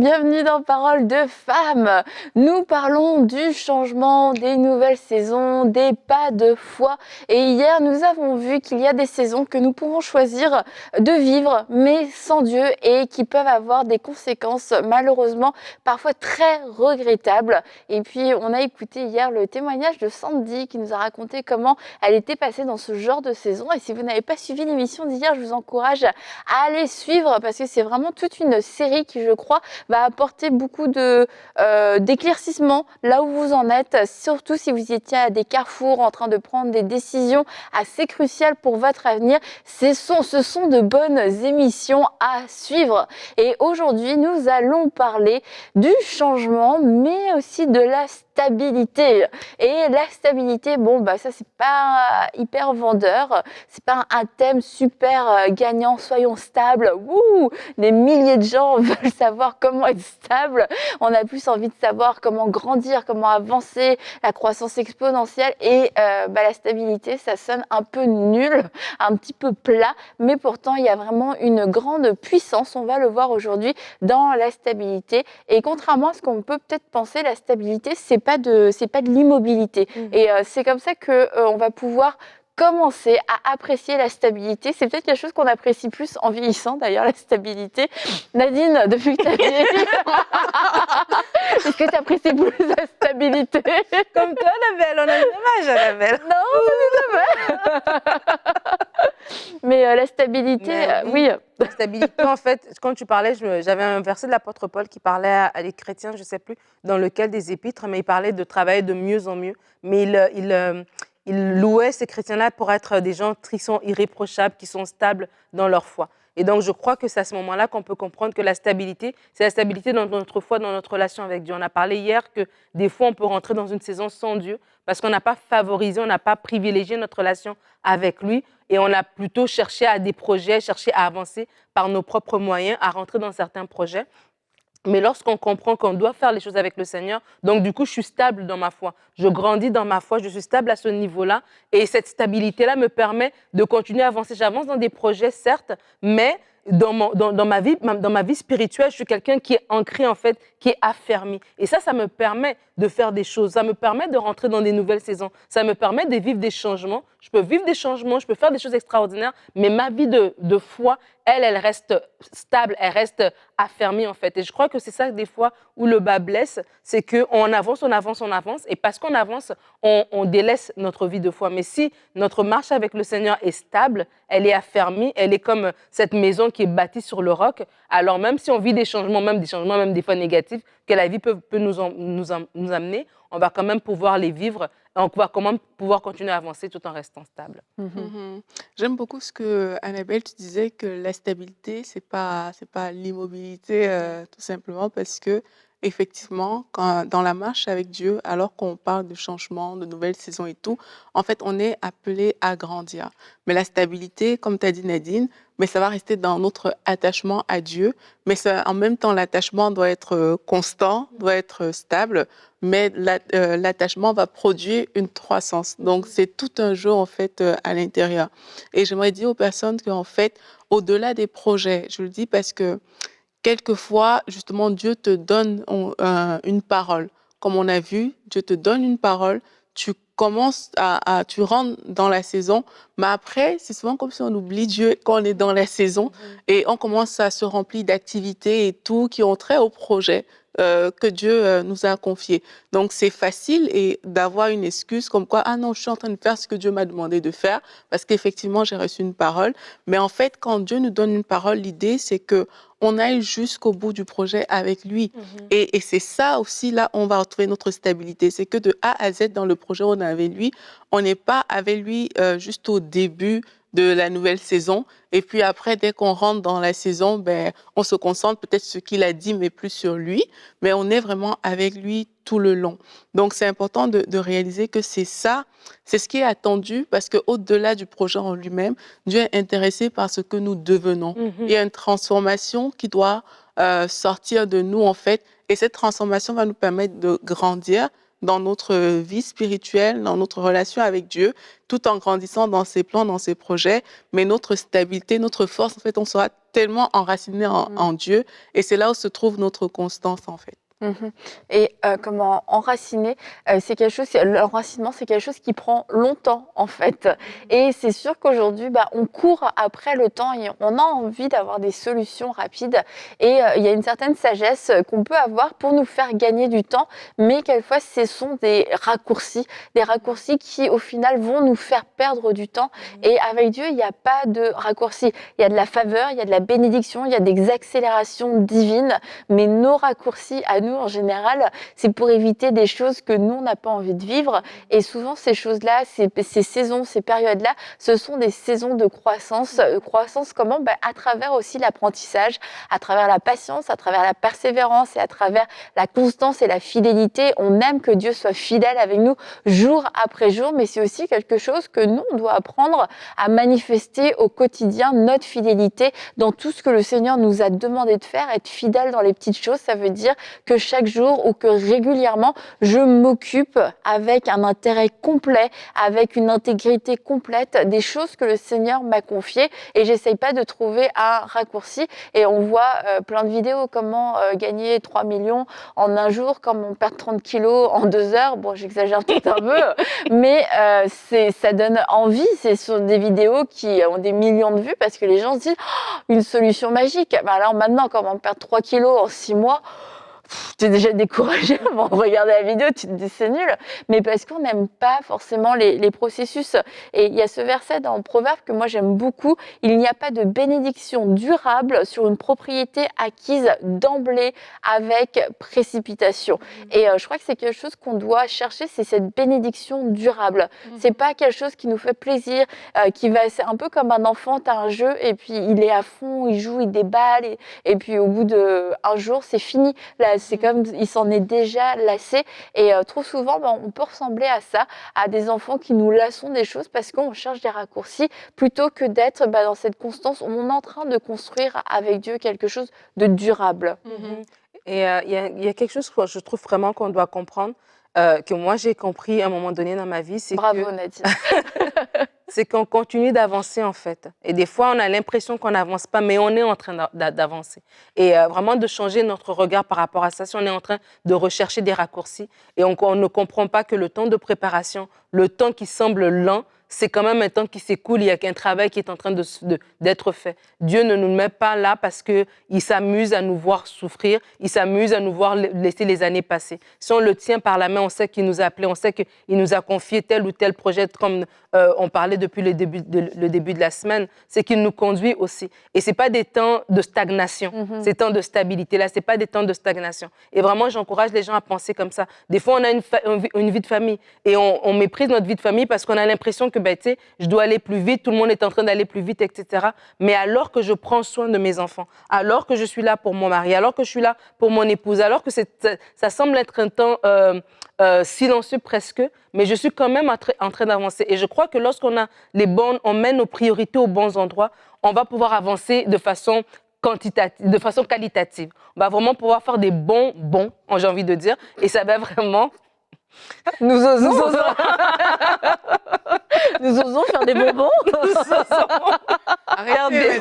bienvenue dans Parole de femmes. Nous parlons du changement, des nouvelles saisons, des pas de foi. Et hier, nous avons vu qu'il y a des saisons que nous pouvons choisir de vivre, mais sans Dieu, et qui peuvent avoir des conséquences malheureusement parfois très regrettables. Et puis, on a écouté hier le témoignage de Sandy qui nous a raconté comment elle était passée dans ce genre de saison. Et si vous n'avez pas suivi l'émission d'hier, je vous encourage à aller suivre parce que c'est vraiment toute une série qui, je crois, va apporter beaucoup d'éclaircissements là où vous en êtes, surtout si vous étiez à des carrefours en train de prendre des décisions assez cruciales pour votre avenir. Ce sont de bonnes émissions à suivre. Et aujourd'hui, nous allons parler du changement, mais aussi de la stabilité. Et la stabilité, ça c'est pas hyper vendeur, c'est pas un thème super gagnant, soyons stables. Wouh, des milliers de gens veulent savoir comment être stable. On a plus envie de savoir comment grandir, comment avancer, la croissance exponentielle. Et la stabilité, ça sonne un peu nul, un petit peu plat, mais pourtant il y a vraiment une grande puissance, on va le voir aujourd'hui, dans la stabilité. Et contrairement à ce qu'on peut peut-être penser, la stabilité, c'est pas de l'immobilité. Et c'est comme ça qu'on va pouvoir commencer à apprécier la stabilité. C'est peut-être quelque chose qu'on apprécie plus en vieillissant, d'ailleurs, la stabilité. Nadine, depuis que tu as vieilli, est-ce que tu apprécies plus la stabilité? Comme toi, Annabelle, on a le même âge, Annabelle. Non, c'est mais la stabilité, oui. La stabilité, en fait, quand tu parlais, j'avais un verset de l'apôtre Paul qui parlait à des chrétiens, je ne sais plus, dans lequel des épîtres, mais il parlait de travailler de mieux en mieux. Mais il louait ces chrétiens-là pour être des gens qui sont irréprochables, qui sont stables dans leur foi. Et donc, je crois que c'est à ce moment-là qu'on peut comprendre que la stabilité, c'est la stabilité dans notre foi, dans notre relation avec Dieu. On a parlé hier que des fois, on peut rentrer dans une saison sans Dieu parce qu'on n'a pas favorisé, on n'a pas privilégié notre relation avec lui et on a plutôt cherché à des projets, cherché à avancer par nos propres moyens, à rentrer dans certains projets. Mais lorsqu'on comprend qu'on doit faire les choses avec le Seigneur, donc du coup, je suis stable dans ma foi. Je grandis dans ma foi, je suis stable à ce niveau-là. Et cette stabilité-là me permet de continuer à avancer. J'avance dans des projets, certes, mais dans ma vie spirituelle, je suis quelqu'un qui est ancré, en fait, qui est affermi. Et ça me permet de faire des choses. Ça me permet de rentrer dans des nouvelles saisons. Ça me permet de vivre des changements. Je peux vivre des changements, je peux faire des choses extraordinaires, mais ma vie de foi, elle reste stable, elle reste affermie, en fait. Et je crois que c'est ça, des fois, où le bas blesse, c'est qu'on avance, on avance, on avance. Et parce qu'on avance, on délaisse notre vie de foi. Mais si notre marche avec le Seigneur est stable, elle est affermie, elle est comme cette maison qui est bâtie sur le roc, alors même si on vit des changements, même des fois négatifs, que la vie peut nous amener, on va quand même pouvoir les vivre, et on va quand même pouvoir continuer à avancer tout en restant stable. J'aime beaucoup ce que Annabelle, tu disais que la stabilité, c'est pas l'immobilité, tout simplement parce que effectivement, dans la marche avec Dieu, alors qu'on parle de changement, de nouvelles saisons et tout, en fait, on est appelé à grandir. Mais la stabilité, comme tu as dit Nadine, mais ça va rester dans notre attachement à Dieu. Mais en même temps, l'attachement doit être constant, doit être stable, mais l'attachement va produire une croissance. Donc, c'est tout un jeu, en fait, à l'intérieur. Et j'aimerais dire aux personnes qu'en fait, au-delà des projets, je le dis parce que quelquefois, justement, Dieu te donne une parole. Comme on a vu, Dieu te donne une parole, tu commences tu rentres dans la saison, mais après, c'est souvent comme si on oublie Dieu quand on est dans la saison et on commence à se remplir d'activités et tout qui ont trait au projet que Dieu nous a confié. Donc, c'est facile d'avoir une excuse comme quoi, ah non, je suis en train de faire ce que Dieu m'a demandé de faire parce qu'effectivement, j'ai reçu une parole. Mais en fait, quand Dieu nous donne une parole, l'idée, c'est que on aille jusqu'au bout du projet avec lui. Et c'est ça aussi, là, on va retrouver notre stabilité. C'est que de A à Z, dans le projet, on est avec lui. On n'est pas avec lui juste au début de la nouvelle saison. Et puis après, dès qu'on rentre dans la saison, on se concentre peut-être sur ce qu'il a dit, mais plus sur lui. Mais on est vraiment avec lui tout le long. Donc, c'est important de réaliser que c'est ça, c'est ce qui est attendu parce qu'au-delà du projet en lui-même, Dieu est intéressé par ce que nous devenons. Il y a une transformation qui doit sortir de nous, en fait. Et cette transformation va nous permettre de grandir, dans notre vie spirituelle, dans notre relation avec Dieu, tout en grandissant dans ses plans, dans ses projets. Mais notre stabilité, notre force, en fait, on sera tellement enraciné en Dieu. Et c'est là où se trouve notre constance, en fait. Mhm. Et comment enraciner, c'est quelque chose, l'enracinement, c'est quelque chose qui prend longtemps en fait. Et c'est sûr qu'aujourd'hui, on court après le temps et on a envie d'avoir des solutions rapides. Et il y a une certaine sagesse qu'on peut avoir pour nous faire gagner du temps, mais quelquefois, ce sont des raccourcis qui au final vont nous faire perdre du temps. Et avec Dieu, il n'y a pas de raccourcis. Il y a de la faveur, il y a de la bénédiction, il y a des accélérations divines, mais nos raccourcis à nous, en général, c'est pour éviter des choses que nous, on n'a pas envie de vivre. Et souvent, ces choses-là, ces saisons, ces périodes-là, ce sont des saisons de croissance. Croissance comment? À travers aussi l'apprentissage, à travers la patience, à travers la persévérance et à travers la constance et la fidélité. On aime que Dieu soit fidèle avec nous jour après jour, mais c'est aussi quelque chose que nous, on doit apprendre à manifester au quotidien, notre fidélité dans tout ce que le Seigneur nous a demandé de faire. Être fidèle dans les petites choses, ça veut dire que chaque jour ou que régulièrement, je m'occupe avec un intérêt complet, avec une intégrité complète des choses que le Seigneur m'a confiées et j'essaye pas de trouver un raccourci. Et on voit plein de vidéos, comment gagner 3 millions en un jour, comment perdre 30 kilos en 2 heures. Bon, j'exagère tout un peu, mais ça donne envie. C'est sur des vidéos qui ont des millions de vues parce que les gens se disent oh, une solution magique. Alors maintenant, comment perdre 3 kilos en 6 mois? Tu es déjà découragé avant de regarder la vidéo, tu te dis c'est nul, mais parce qu'on n'aime pas forcément les processus. Et il y a ce verset dans Proverbe que moi j'aime beaucoup, il n'y a pas de bénédiction durable sur une propriété acquise d'emblée avec précipitation. Et je crois que c'est quelque chose qu'on doit chercher, c'est cette bénédiction durable. C'est pas quelque chose qui nous fait plaisir, c'est un peu comme un enfant, tu as un jeu et puis il est à fond, il joue, il déballe et puis au bout d'un jour c'est fini. Là, c'est comme il s'en est déjà lassé et trop souvent on peut ressembler à ça, à des enfants qui nous lassons des choses parce qu'on cherche des raccourcis plutôt que d'être dans cette constance où on est en train de construire avec Dieu quelque chose de durable. Et il y a quelque chose que je trouve vraiment qu'on doit comprendre, que moi j'ai compris à un moment donné dans ma vie, c'est Bravo Nadine. c'est qu'on continue d'avancer en fait. Et des fois, on a l'impression qu'on n'avance pas, mais on est en train d'avancer. Et vraiment de changer notre regard par rapport à ça, si on est en train de rechercher des raccourcis et on ne comprend pas que le temps de préparation, le temps qui semble lent, c'est quand même un temps qui s'écoule, il y a qu'un travail qui est en train d'être fait. Dieu ne nous met pas là parce qu'il s'amuse à nous voir souffrir, il s'amuse à nous voir laisser les années passer. Si on le tient par la main, on sait qu'il nous a appelés, on sait qu'il nous a confié tel ou tel projet, comme on parlait depuis le début de la semaine, c'est qu'il nous conduit aussi. Et ce n'est pas des temps de stagnation, ces temps de stabilité-là, ce n'est pas des temps de stagnation. Et vraiment, j'encourage les gens à penser comme ça. Des fois, on a une vie de famille et on méprise notre vie de famille parce qu'on a l'impression que je dois aller plus vite, tout le monde est en train d'aller plus vite, etc. Mais alors que je prends soin de mes enfants, alors que je suis là pour mon mari, alors que je suis là pour mon épouse, alors que ça semble être un temps silencieux presque, mais je suis quand même en train d'avancer. Et je crois que lorsqu'on a on met nos priorités aux bons endroits, on va pouvoir avancer de façon qualitative. On va vraiment pouvoir faire des bons, j'ai envie de dire, et ça va vraiment... Nous osons faire des bonbons. Arrêtez,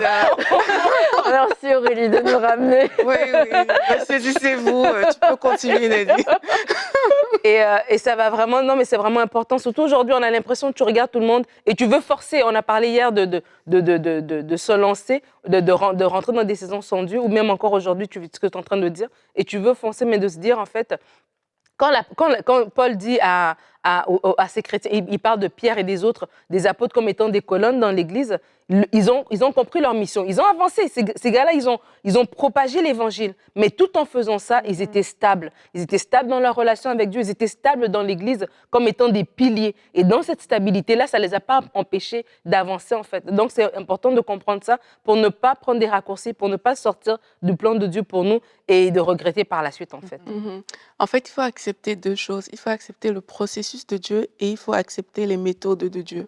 Merci Aurélie de nous ramener. Oui, saisissez-vous, tu peux continuer, Nadine. Et ça va vraiment, non mais c'est vraiment important. Surtout aujourd'hui, on a l'impression que tu regardes tout le monde et tu veux forcer. On a parlé hier de se lancer, de rentrer dans des saisons sans Dieu, ou même encore aujourd'hui, ce que tu es en train de dire, et tu veux foncer, mais de se dire en fait, quand Paul dit à ces chrétiens, il parle de Pierre et des autres, des apôtres comme étant des colonnes dans l'Église, ils ont compris leur mission. Ils ont avancé. Ces gars-là, ils ont propagé l'Évangile. Mais tout en faisant ça, ils étaient stables. Ils étaient stables dans leur relation avec Dieu. Ils étaient stables dans l'Église comme étant des piliers. Et dans cette stabilité-là, ça ne les a pas empêchés d'avancer, en fait. Donc, c'est important de comprendre ça pour ne pas prendre des raccourcis, pour ne pas sortir du plan de Dieu pour nous et de regretter par la suite, en fait. En fait, il faut accepter deux choses. Il faut accepter le processus de Dieu et il faut accepter les méthodes de Dieu.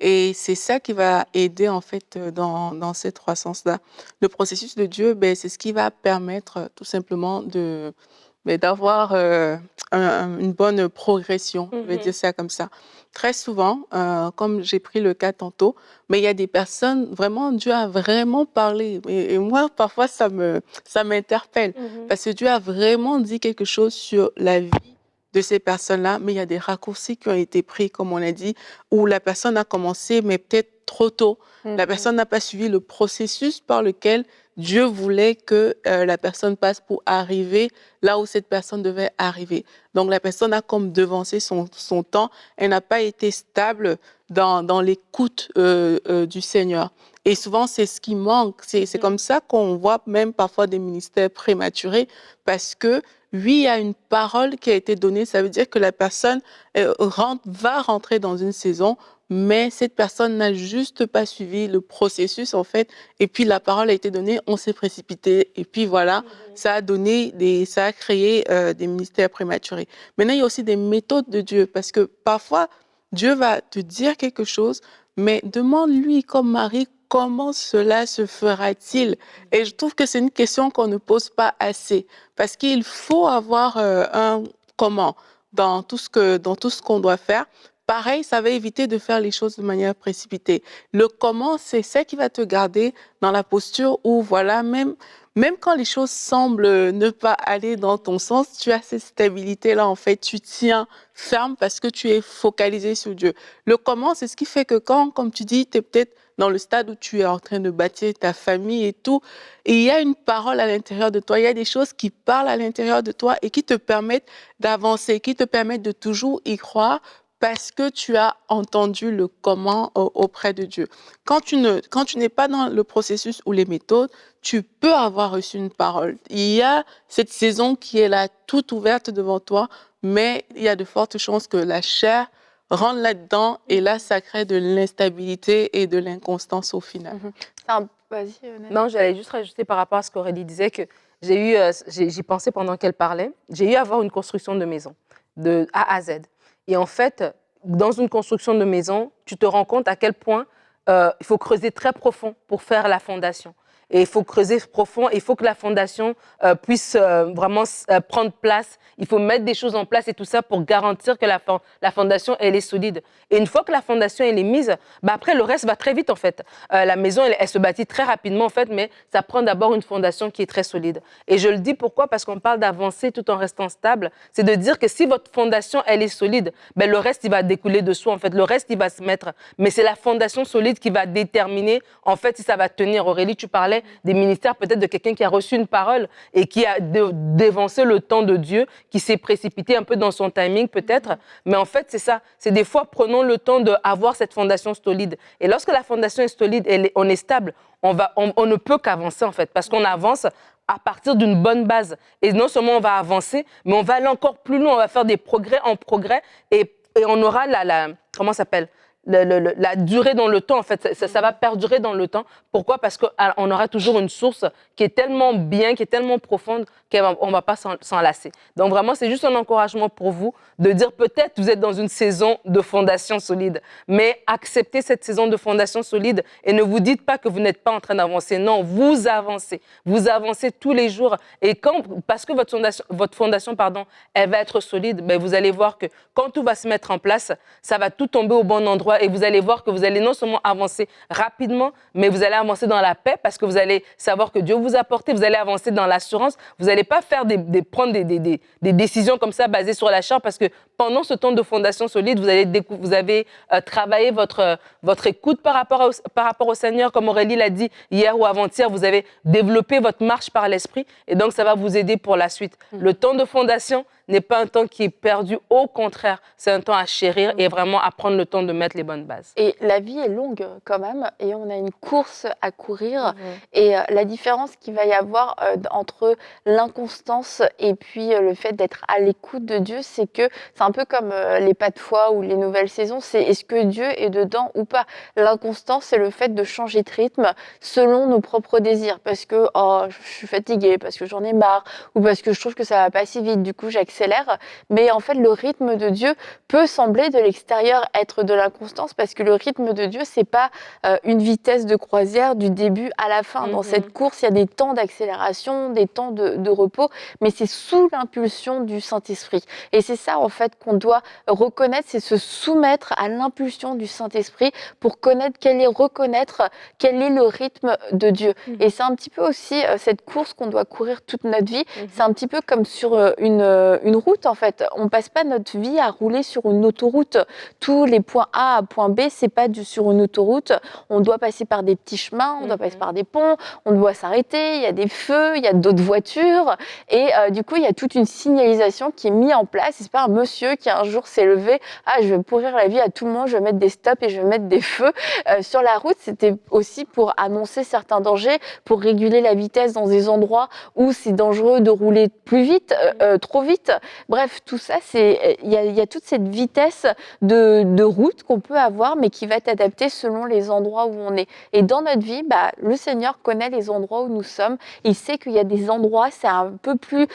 Et c'est ça qui va aider, en fait, dans cette croissance-là. Le processus de Dieu, c'est ce qui va permettre tout simplement mais d'avoir une bonne progression, je vais dire ça comme ça. Très souvent, comme j'ai pris le cas tantôt, mais il y a des personnes, vraiment, Dieu a vraiment parlé. Et moi, parfois, ça m'interpelle. Parce que Dieu a vraiment dit quelque chose sur la vie de ces personnes-là, mais il y a des raccourcis qui ont été pris, comme on a dit, où la personne a commencé, mais peut-être trop tôt. La personne n'a pas suivi le processus par lequel Dieu voulait que la personne passe pour arriver là où cette personne devait arriver. Donc, la personne a comme devancé son temps. Elle n'a pas été stable dans l'écoute du Seigneur. Et souvent, c'est ce qui manque. C'est comme ça qu'on voit même parfois des ministères prématurés parce que, oui, il y a une parole qui a été donnée. Ça veut dire que la personne va rentrer dans une saison, mais cette personne n'a juste pas suivi le processus, en fait. Et puis, la parole a été donnée, on s'est précipité. Et puis, voilà, ça a créé des ministères prématurés. Maintenant, il y a aussi des méthodes de Dieu, parce que parfois, Dieu va te dire quelque chose, mais demande-lui, comme Marie, comment cela se fera-t-il? Et je trouve que c'est une question qu'on ne pose pas assez, parce qu'il faut avoir un comment dans tout ce qu'on doit faire. Pareil, ça va éviter de faire les choses de manière précipitée. Le comment, c'est ça qui va te garder dans la posture où, voilà, même quand les choses semblent ne pas aller dans ton sens, tu as cette stabilité-là, en fait, tu tiens ferme parce que tu es focalisé sur Dieu. Le comment, c'est ce qui fait que quand, comme tu dis, tu es peut-être dans le stade où tu es en train de bâtir ta famille et tout, et il y a une parole à l'intérieur de toi, il y a des choses qui parlent à l'intérieur de toi et qui te permettent d'avancer, qui te permettent de toujours y croire, parce que tu as entendu le comment auprès de Dieu. Quand tu n'es pas dans le processus ou les méthodes, tu peux avoir reçu une parole. Il y a cette saison qui est là, toute ouverte devant toi, mais il y a de fortes chances que la chair rentre là-dedans et là, ça crée de l'instabilité et de l'inconstance au final. Vas-y, Hélène. Non, j'allais juste rajouter par rapport à ce qu'Aurélie disait que j'y pensais pendant qu'elle parlait. J'ai eu à avoir une construction de maison, de A à Z. Et en fait, dans une construction de maison, tu te rends compte à quel point il faut creuser très profond pour faire la fondation. Et il faut creuser profond, il faut que la fondation puisse vraiment prendre place. Il faut mettre des choses en place et tout ça pour garantir que la fondation, elle est solide. Et une fois que la fondation, elle est mise, bah après, le reste va très vite, en fait. La maison, elle se bâtit très rapidement, en fait, mais ça prend d'abord une fondation qui est très solide. Et je le dis pourquoi? Parce qu'on parle d'avancer tout en restant stable. C'est de dire que si votre fondation, elle est solide, ben, le reste, il va découler dessous, en fait. Le reste, il va se mettre. Mais c'est la fondation solide qui va déterminer, en fait, si ça va tenir. Aurélie, tu parlais des ministères, peut-être de quelqu'un qui a reçu une parole et qui a dévancé le temps de Dieu, qui s'est précipité un peu dans son timing, peut-être. Mais en fait, c'est ça. C'est des fois, prenons le temps d'avoir cette fondation solide. Et lorsque la fondation est solide, on est stable, on ne peut qu'avancer, en fait, parce qu'on avance à partir d'une bonne base. Et non seulement on va avancer, mais on va aller encore plus loin, on va faire des progrès en progrès et on aura comment ça s'appelle? La durée dans le temps, en fait, ça va perdurer dans le temps. Pourquoi? Parce qu'on aura toujours une source qui est tellement bien, qui est tellement profonde qu'on ne va pas s'en lasser. Donc vraiment, c'est juste un encouragement pour vous de dire peut-être vous êtes dans une saison de fondation solide, mais acceptez cette saison de fondation solide et ne vous dites pas que vous n'êtes pas en train d'avancer. Non, vous avancez. Vous avancez tous les jours. Et parce que votre fondation, elle va être solide, ben vous allez voir que quand tout va se mettre en place, ça va tout tomber au bon endroit et vous allez voir que vous allez non seulement avancer rapidement, mais vous allez avancer dans la paix parce que vous allez savoir que Dieu vous a porté, vous allez avancer dans l'assurance, vous n'allez pas faire prendre des décisions comme ça basées sur la chair parce que pendant ce temps de fondation solide, vous avez travaillé votre écoute par rapport au Seigneur, comme Aurélie l'a dit hier ou avant-hier, vous avez développé votre marche par l'Esprit et donc ça va vous aider pour la suite. Le temps de fondation n'est pas un temps qui est perdu, au contraire, c'est un temps à chérir et vraiment à prendre le temps de mettre les bonnes bases. Et la vie est longue quand même et on a une course à courir et la différence qu'il va y avoir entre l'inconstance et puis le fait d'être à l'écoute de Dieu, c'est que c'est un peu comme les pas de foi ou les nouvelles saisons, c'est est-ce que Dieu est dedans ou pas. L'inconstance, c'est le fait de changer de rythme selon nos propres désirs parce que je suis fatiguée, parce que j'en ai marre ou parce que je trouve que ça va pas si vite, du coup j'accepte accélère, mais en fait, le rythme de Dieu peut sembler de l'extérieur être de l'inconstance parce que le rythme de Dieu, c'est pas une vitesse de croisière du début à la fin. Dans cette course, il y a des temps d'accélération, des temps de repos, mais c'est sous l'impulsion du Saint-Esprit. Et c'est ça, en fait, qu'on doit reconnaître, c'est se soumettre à l'impulsion du Saint-Esprit pour reconnaître quel est le rythme de Dieu. Et c'est un petit peu aussi cette course qu'on doit courir toute notre vie. C'est un petit peu comme sur une route, en fait. On passe pas notre vie à rouler sur une autoroute. Tous les points A à point B, c'est pas sur une autoroute. On doit passer par des petits chemins, on doit passer par des ponts, on doit s'arrêter, il y a des feux, il y a d'autres voitures. Et du coup, il y a toute une signalisation qui est mise en place. C'est pas un monsieur qui un jour s'est levé, ah, je vais pourrir la vie à tout le monde, je vais mettre des stops et je vais mettre des feux. Sur la route, c'était aussi pour annoncer certains dangers, pour réguler la vitesse dans des endroits où c'est dangereux de rouler plus vite, trop vite. Bref, tout ça, il y a toute cette vitesse de route qu'on peut avoir, mais qui va être adaptée selon les endroits où on est. Et dans notre vie, le Seigneur connaît les endroits où nous sommes. Il sait qu'il y a des endroits, il y a un peu plus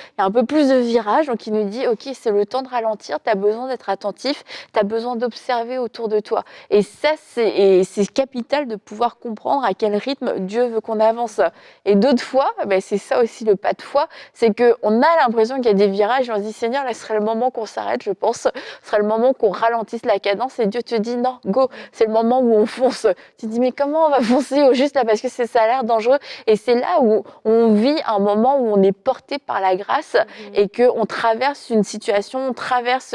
de virages, donc il nous dit, ok, c'est le temps de ralentir, tu as besoin d'être attentif, tu as besoin d'observer autour de toi. Et ça, c'est capital de pouvoir comprendre à quel rythme Dieu veut qu'on avance. Et d'autres fois, c'est ça aussi le pas de foi, c'est qu'on a l'impression qu'il y a des virages et on se dit, Seigneur, là, ce serait le moment qu'on s'arrête, je pense, ce serait le moment qu'on ralentisse la cadence et Dieu te dit, non, go, c'est le moment où on fonce. Tu te dis, mais comment on va foncer au juste là parce que ça a l'air dangereux. Et c'est là où on vit un moment où on est porté par la grâce et qu'on traverse une situation, on traverse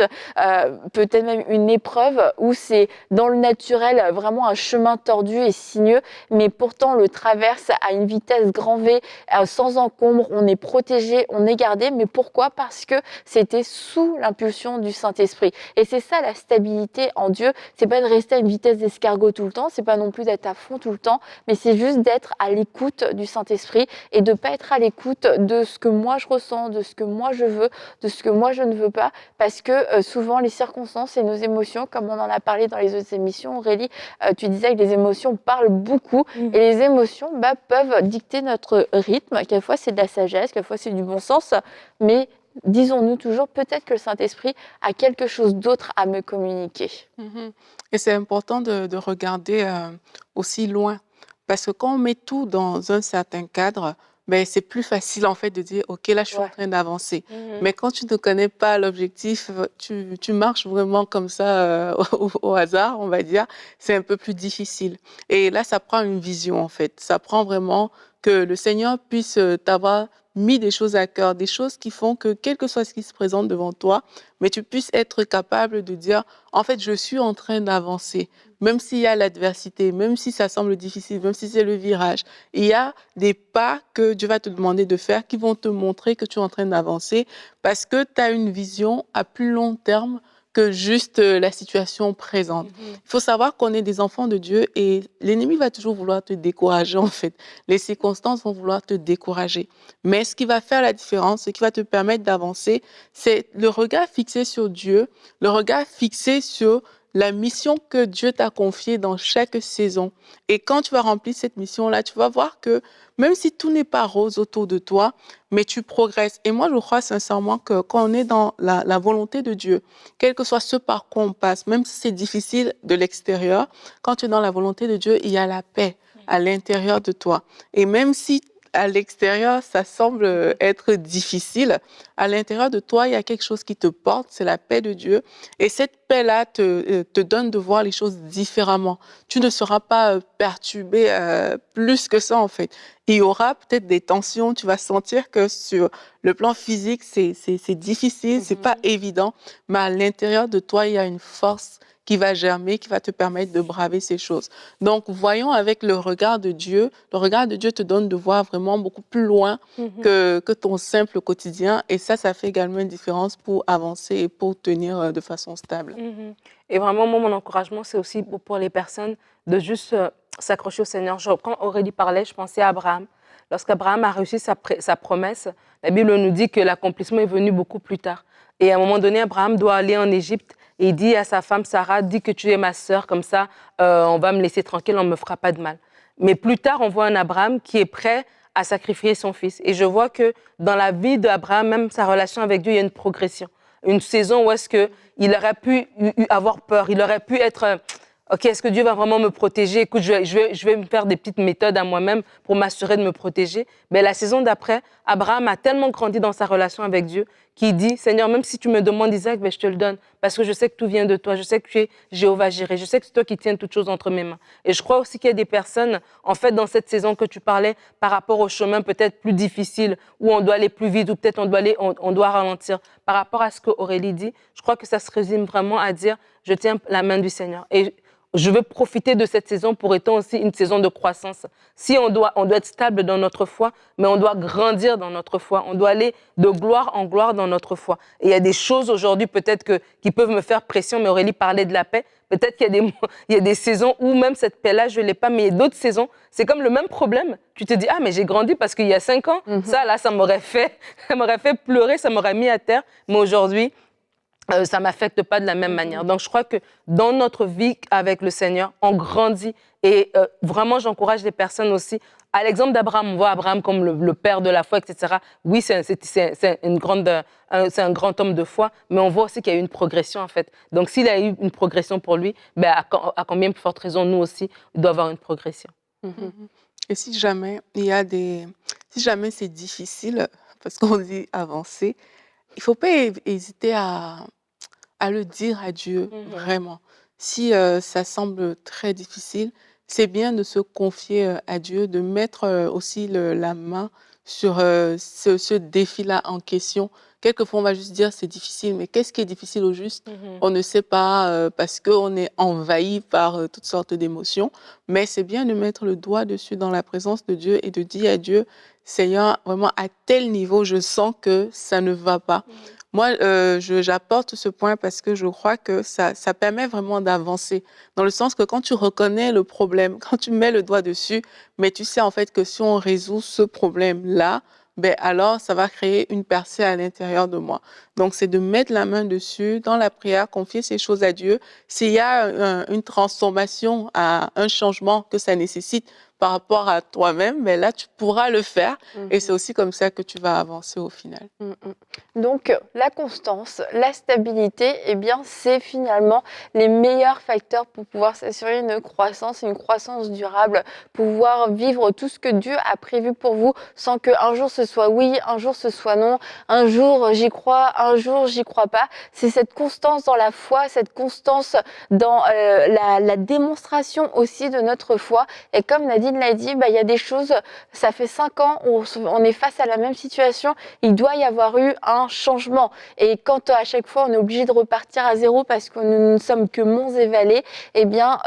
peut-être même une épreuve où c'est dans le naturel vraiment un chemin tordu et sinueux, mais pourtant on le traverse à une vitesse grand V, sans encombre, on est protégé, on est gardé. Mais pourquoi? Parce que c'était sous l'impulsion du Saint-Esprit. Et c'est ça la stabilité en Dieu, c'est pas de rester à une vitesse d'escargot tout le temps, c'est pas non plus d'être à fond tout le temps, mais c'est juste d'être à l'écoute du Saint-Esprit et de pas être à l'écoute de ce que moi je ressens, de ce que moi je veux, de ce que moi je ne veux pas, parce que souvent les circonstances et nos émotions, comme on en a parlé dans les autres émissions, Aurélie, tu disais que les émotions parlent beaucoup et les émotions peuvent dicter notre rythme. Quelquefois c'est de la sagesse, quelquefois c'est du bon sens, mais disons-nous toujours, peut-être que le Saint-Esprit a quelque chose d'autre à me communiquer. Et c'est important de regarder aussi loin. Parce que quand on met tout dans un certain cadre, c'est plus facile en fait de dire, OK, là, je suis en train d'avancer. Mais quand tu ne connais pas l'objectif, tu marches vraiment comme ça au hasard, on va dire, c'est un peu plus difficile. Et là, ça prend une vision en fait. Ça prend vraiment que le Seigneur puisse t'avoir mis des choses à cœur, des choses qui font que, quel que soit ce qui se présente devant toi, mais tu puisses être capable de dire, en fait, je suis en train d'avancer. Même s'il y a l'adversité, même si ça semble difficile, même si c'est le virage, il y a des pas que Dieu va te demander de faire qui vont te montrer que tu es en train d'avancer parce que tu as une vision à plus long terme que juste la situation présente. Il faut savoir qu'on est des enfants de Dieu et l'ennemi va toujours vouloir te décourager en fait. Les circonstances vont vouloir te décourager. Mais ce qui va faire la différence, ce qui va te permettre d'avancer, c'est le regard fixé sur Dieu, le regard fixé sur la mission que Dieu t'a confiée dans chaque saison. Et quand tu vas remplir cette mission-là, tu vas voir que même si tout n'est pas rose autour de toi, mais tu progresses. Et moi, je crois sincèrement que quand on est dans la volonté de Dieu, quel que soit ce par quoi on passe, même si c'est difficile de l'extérieur, quand tu es dans la volonté de Dieu, il y a la paix à l'intérieur de toi. Et même si à l'extérieur, ça semble être difficile, à l'intérieur de toi, il y a quelque chose qui te porte, c'est la paix de Dieu. Et cette paix-là te donne de voir les choses différemment. Tu ne seras pas perturbé plus que ça, en fait. Il y aura peut-être des tensions, tu vas sentir que sur le plan physique, c'est difficile, c'est pas évident, mais à l'intérieur de toi, il y a une force qui va germer, qui va te permettre de braver ces choses. Donc, voyons avec le regard de Dieu. Le regard de Dieu te donne de voir vraiment beaucoup plus loin que ton simple quotidien. Et ça fait également une différence pour avancer et pour tenir de façon stable. Et vraiment, moi, mon encouragement, c'est aussi pour les personnes de juste s'accrocher au Seigneur. Quand Aurélie parlait, je pensais à Abraham. Lorsqu'Abraham a réussi sa promesse, la Bible nous dit que l'accomplissement est venu beaucoup plus tard. Et à un moment donné, Abraham doit aller en Égypte. Et il dit à sa femme Sarah, dis que tu es ma sœur, comme ça, on va me laisser tranquille, on ne me fera pas de mal. Mais plus tard, on voit un Abraham qui est prêt à sacrifier son fils. Et je vois que dans la vie d'Abraham, même sa relation avec Dieu, il y a une progression. une saison où est-ce qu'il aurait pu avoir peur, il aurait pu être... OK, est-ce que Dieu va vraiment me protéger? Écoute, je vais me faire des petites méthodes à moi-même pour m'assurer de me protéger. Mais la saison d'après, Abraham a tellement grandi dans sa relation avec Dieu qu'il dit, Seigneur, même si tu me demandes Isaac, ben, je te le donne parce que je sais que tout vient de toi. Je sais que tu es Jéhovah Jireh. Je sais que c'est toi qui tiens toutes choses entre mes mains. Et je crois aussi qu'il y a des personnes, en fait, dans cette saison que tu parlais, par rapport au chemin peut-être plus difficile, où on doit aller plus vite, ou peut-être on doit ralentir. Par rapport à ce qu'Aurélie dit, je crois que ça se résume vraiment à dire, je tiens la main du Seigneur. Et je veux profiter de cette saison pour étant aussi une saison de croissance. Si on doit être stable dans notre foi, mais on doit grandir dans notre foi. On doit aller de gloire en gloire dans notre foi. Et il y a des choses aujourd'hui peut-être qui peuvent me faire pression, mais Aurélie parlait de la paix. Peut-être qu'il y a des saisons où même cette paix-là, je ne l'ai pas, mais il y a d'autres saisons, c'est comme le même problème. Tu te dis, ah, mais j'ai grandi parce qu'il y a 5 ans, ça m'aurait fait pleurer, ça m'aurait mis à terre. Mais aujourd'hui, ça ne m'affecte pas de la même manière. Donc, je crois que dans notre vie avec le Seigneur, on grandit. Et vraiment, j'encourage les personnes aussi. À l'exemple d'Abraham, on voit Abraham comme le père de la foi, etc. Oui, c'est un grand homme de foi, mais on voit aussi qu'il y a eu une progression, en fait. Donc, s'il a eu une progression pour lui, ben, à combien plus forte raison, nous aussi, il doit avoir une progression. Et si jamais si jamais c'est difficile, parce qu'on dit avancer, il ne faut pas hésiter à le dire à Dieu, vraiment. Si ça semble très difficile, c'est bien de se confier à Dieu, de mettre aussi la main sur ce défi-là en question. Quelquefois, on va juste dire c'est difficile, mais qu'est-ce qui est difficile au juste? On ne sait pas parce qu'on est envahi par toutes sortes d'émotions, mais c'est bien de mettre le doigt dessus dans la présence de Dieu et de dire à Dieu, Seigneur, vraiment à tel niveau, je sens que ça ne va pas. Moi, j'apporte ce point parce que je crois que ça permet vraiment d'avancer. Dans le sens que quand tu reconnais le problème, quand tu mets le doigt dessus, mais tu sais en fait que si on résout ce problème-là, ben alors ça va créer une percée à l'intérieur de moi. Donc, c'est de mettre la main dessus, dans la prière, confier ces choses à Dieu. S'il y a une transformation, un changement que ça nécessite par rapport à toi-même, mais là, tu pourras le faire. Et c'est aussi comme ça que tu vas avancer au final. Donc, la constance, la stabilité, eh bien, c'est finalement les meilleurs facteurs pour pouvoir s'assurer une croissance durable, pouvoir vivre tout ce que Dieu a prévu pour vous sans qu'un jour ce soit oui, un jour ce soit non, un jour j'y crois, un jour j'y crois pas. C'est cette constance dans la foi, cette constance dans la démonstration aussi de notre foi. Et comme Nadine l'a dit, il y a des choses, ça fait 5 ans, on est face à la même situation, il doit y avoir eu un changement. Et quand à chaque fois on est obligé de repartir à zéro parce que nous ne sommes que monts et vallées, eh bien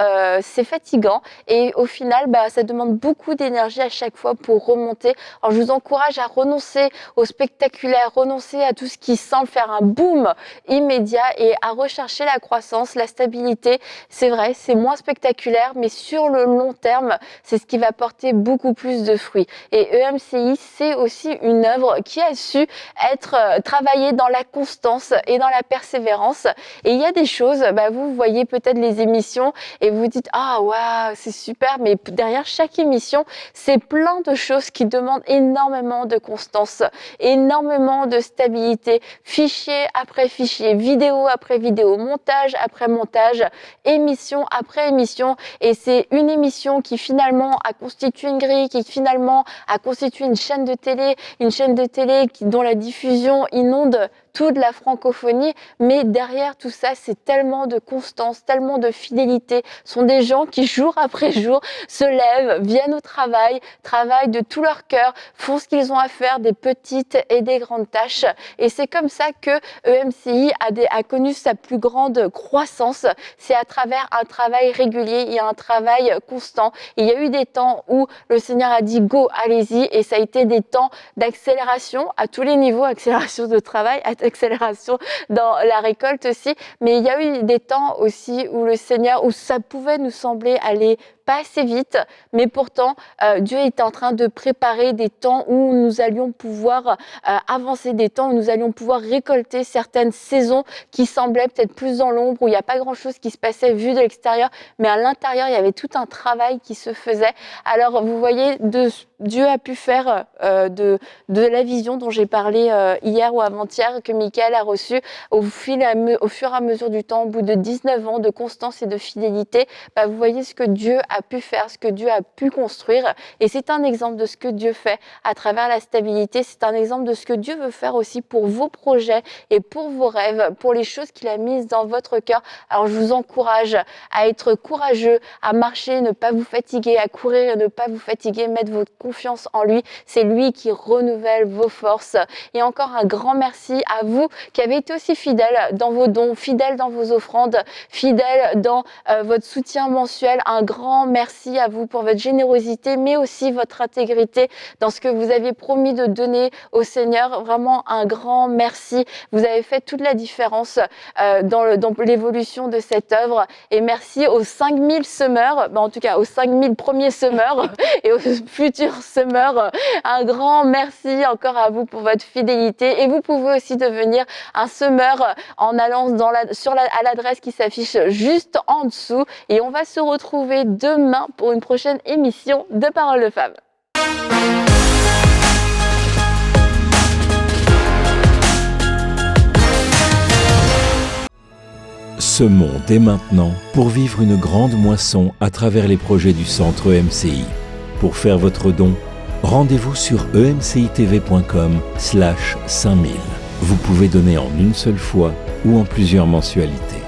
c'est fatigant. Et au final, ça demande beaucoup d'énergie à chaque fois pour remonter. Alors je vous encourage à renoncer au spectaculaire, renoncer à tout ce qui semble faire un boom immédiat et à rechercher la croissance, la stabilité. C'est vrai, c'est moins spectaculaire, mais sur le long terme, c'est ce qui va porter beaucoup plus de fruits. Et EMCI, c'est aussi une œuvre qui a su être travaillée dans la constance et dans la persévérance. Et il y a des choses, vous voyez peut-être les émissions et vous dites « Ah, waouh, c'est super !» Mais derrière chaque émission, c'est plein de choses qui demandent énormément de constance, énormément de stabilité, fichier après fichier, vidéo après vidéo, montage après montage, émission après émission. Et c'est une émission qui finalement a constitué une grille, qui finalement a constitué une chaîne de télé dont la diffusion inonde toute la francophonie, mais derrière tout ça, c'est tellement de constance, tellement de fidélité. Ce sont des gens qui, jour après jour, se lèvent, viennent au travail, travaillent de tout leur cœur, font ce qu'ils ont à faire, des petites et des grandes tâches. Et c'est comme ça que EMCI a connu sa plus grande croissance. C'est à travers un travail régulier, il y a un travail constant. Il y a eu des temps où le Seigneur a dit « Go, allez-y » et ça a été des temps d'accélération à tous les niveaux, accélération de travail, accélération dans la récolte aussi, mais il y a eu des temps aussi où le Seigneur, où ça pouvait nous sembler aller pas assez vite, mais pourtant Dieu est en train de préparer des temps où nous allions pouvoir avancer, des temps où nous allions pouvoir récolter certaines saisons qui semblaient peut-être plus dans l'ombre, où il n'y a pas grand-chose qui se passait vu de l'extérieur, mais à l'intérieur, il y avait tout un travail qui se faisait. Alors, vous voyez, Dieu a pu faire de la vision dont j'ai parlé hier ou avant-hier, que Michael a reçu au fur et à mesure du temps, au bout de 19 ans de constance et de fidélité. Vous voyez ce que Dieu a pu faire, ce que Dieu a pu construire. Et c'est un exemple de ce que Dieu fait à travers la stabilité. C'est un exemple de ce que Dieu veut faire aussi pour vos projets et pour vos rêves, pour les choses qu'il a mises dans votre cœur. Alors, je vous encourage à être courageux, à marcher, ne pas vous fatiguer, à courir et ne pas vous fatiguer, mettre votre confiance en lui. C'est lui qui renouvelle vos forces. Et encore un grand merci à vous qui avez été aussi fidèles dans vos dons, fidèles dans vos offrandes, fidèles dans votre soutien mensuel. Un grand merci à vous pour votre générosité, mais aussi votre intégrité dans ce que vous aviez promis de donner au Seigneur. Vraiment un grand merci. Vous avez fait toute la différence dans l'évolution de cette œuvre. Et merci aux 5000 semeurs, en tout cas aux 5000 premiers semeurs et aux futurs semeurs. Un grand merci encore à vous pour votre fidélité. Et vous pouvez aussi devenir un semeur en allant à l'adresse qui s'affiche juste en dessous. Et on va se retrouver demain pour une prochaine émission de Paroles de Femmes. Semons dès maintenant pour vivre une grande moisson à travers les projets du Centre EMCI. Pour faire votre don, rendez-vous sur emcitv.com/5000. Vous pouvez donner en une seule fois ou en plusieurs mensualités.